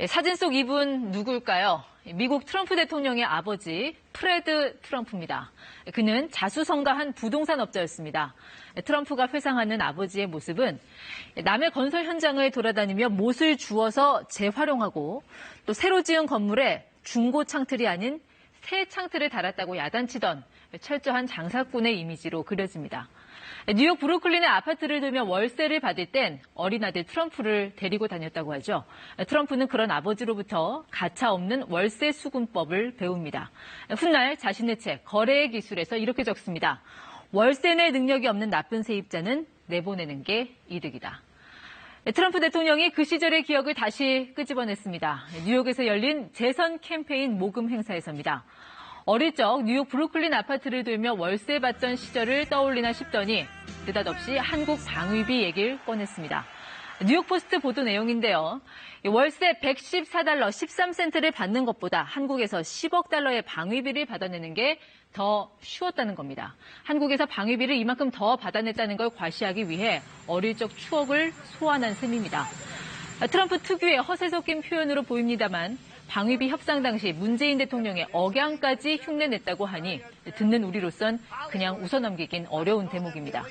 사진 속 이분 누굴까요? 미국 트럼프 대통령의 아버지 프레드 트럼프입니다. 그는 자수성가한 부동산 업자였습니다. 트럼프가 회상하는 아버지의 모습은 남의 건설 현장을 돌아다니며 못을 주워서 재활용하고 또 새로 지은 건물에 중고 창틀이 아닌 새 창틀을 달았다고 야단치던 철저한 장사꾼의 이미지로 그려집니다. 뉴욕 브루클린의 아파트를 들며 월세를 받을 땐 어린 아들 트럼프를 데리고 다녔다고 하죠. 트럼프는 그런 아버지로부터 가차 없는 월세 수금법을 배웁니다. 훗날 자신의 책 거래의 기술에서 이렇게 적습니다. 월세 낼 능력이 없는 나쁜 세입자는 내보내는 게 이득이다. 트럼프 대통령이 그 시절의 기억을 다시 끄집어냈습니다. 뉴욕에서 열린 재선 캠페인 모금 행사에서입니다. 어릴 적 뉴욕 브루클린 아파트를 들며 월세 받던 시절을 떠올리나 싶더니 느닷없이 한국 방위비 얘기를 꺼냈습니다. 뉴욕포스트 보도 내용인데요. 월세 114달러 13센트를 받는 것보다 한국에서 10억 달러의 방위비를 받아내는 게 더 쉬웠다는 겁니다. 한국에서 방위비를 이만큼 더 받아냈다는 걸 과시하기 위해 어릴 적 추억을 소환한 셈입니다. 트럼프 특유의 허세 섞인 표현으로 보입니다만 방위비 협상 당시 문재인 대통령의 억양까지 흉내냈다고 하니 듣는 우리로선 그냥 웃어넘기긴 어려운 대목입니다.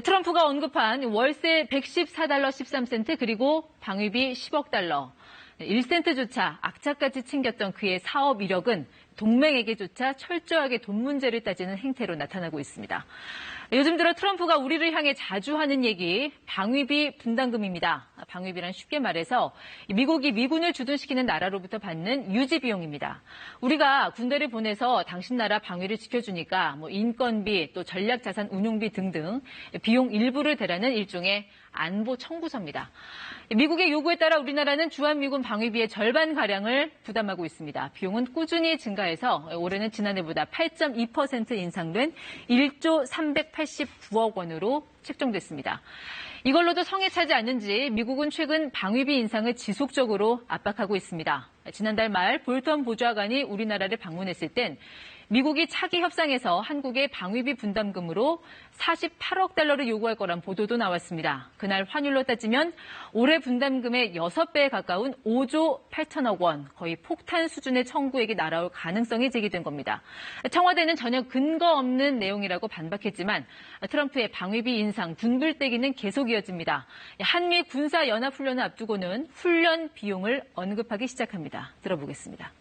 트럼프가 언급한 월세 114달러 13센트 그리고 방위비 10억 달러, 1센트조차 악착같이 챙겼던 그의 사업 이력은 동맹에게조차 철저하게 돈 문제를 따지는 행태로 나타나고 있습니다. 요즘 들어 트럼프가 우리를 향해 자주 하는 얘기, 방위비 분담금입니다. 방위비란 쉽게 말해서 미국이 미군을 주둔시키는 나라로부터 받는 유지 비용입니다. 우리가 군대를 보내서 당신 나라 방위를 지켜주니까 인건비, 또 전략자산 운용비 등등 비용 일부를 대라는 일종의 안보 청구서입니다. 미국의 요구에 따라 우리나라는 주한미군 방위비의 절반가량을 부담하고 있습니다. 비용은 꾸준히 증가해서 올해는 지난해보다 8.2% 인상된 1조 389억 원으로 책정됐습니다. 이걸로도 성에 차지 않는지 미국은 최근 방위비 인상을 지속적으로 압박하고 있습니다. 지난달 말 볼턴 보좌관이 우리나라를 방문했을 땐 미국이 차기 협상에서 한국의 방위비 분담금으로 48억 달러를 요구할 거란 보도도 나왔습니다. 그날 환율로 따지면 올해 분담금의 6배에 가까운 5조 8천억 원, 거의 폭탄 수준의 청구액이 날아올 가능성이 제기된 겁니다. 청와대는 전혀 근거 없는 내용이라고 반박했지만 트럼프의 방위비 인상, 분불떼기는 계속 이어집니다. 한미 군사연합훈련을 앞두고는 훈련 비용을 언급하기 시작합니다. 들어보겠습니다.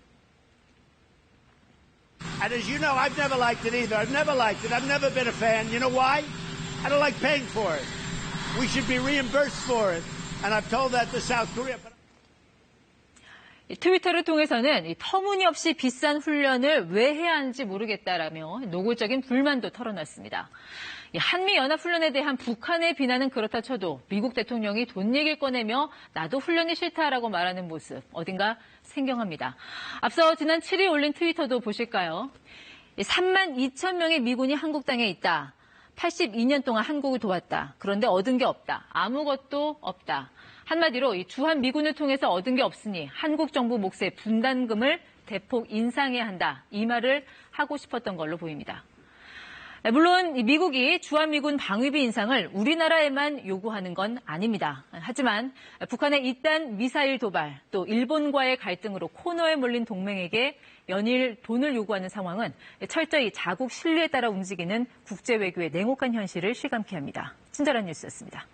And as you know, I've never liked it either. I've never liked it. I've never been a fan. You know why? I don't like paying for it. We should be reimbursed for it. And I've told that to South Korea. 트위터를 통해서는 터무니없이 비싼 훈련을 왜 해야 하는지 모르겠다라며 노골적인 불만도 털어놨습니다. 한미연합훈련에 대한 북한의 비난은 그렇다 쳐도 미국 대통령이 돈 얘기를 꺼내며 나도 훈련이 싫다라고 말하는 모습 어딘가 생경합니다. 앞서 지난 7일 올린 트위터도 보실까요? 3만 2천 명의 미군이 한국 땅에 있다. 82년 동안 한국을 도왔다. 그런데 얻은 게 없다. 아무것도 없다. 한마디로 이 주한 미군을 통해서 얻은 게 없으니 한국 정부 몫의 분담금을 대폭 인상해야 한다. 이 말을 하고 싶었던 걸로 보입니다. 물론 미국이 주한미군 방위비 인상을 우리나라에만 요구하는 건 아닙니다. 하지만 북한의 이딴 미사일 도발, 또 일본과의 갈등으로 코너에 몰린 동맹에게 연일 돈을 요구하는 상황은 철저히 자국 신뢰에 따라 움직이는 국제외교의 냉혹한 현실을 실감케 합니다. 친절한 뉴스였습니다.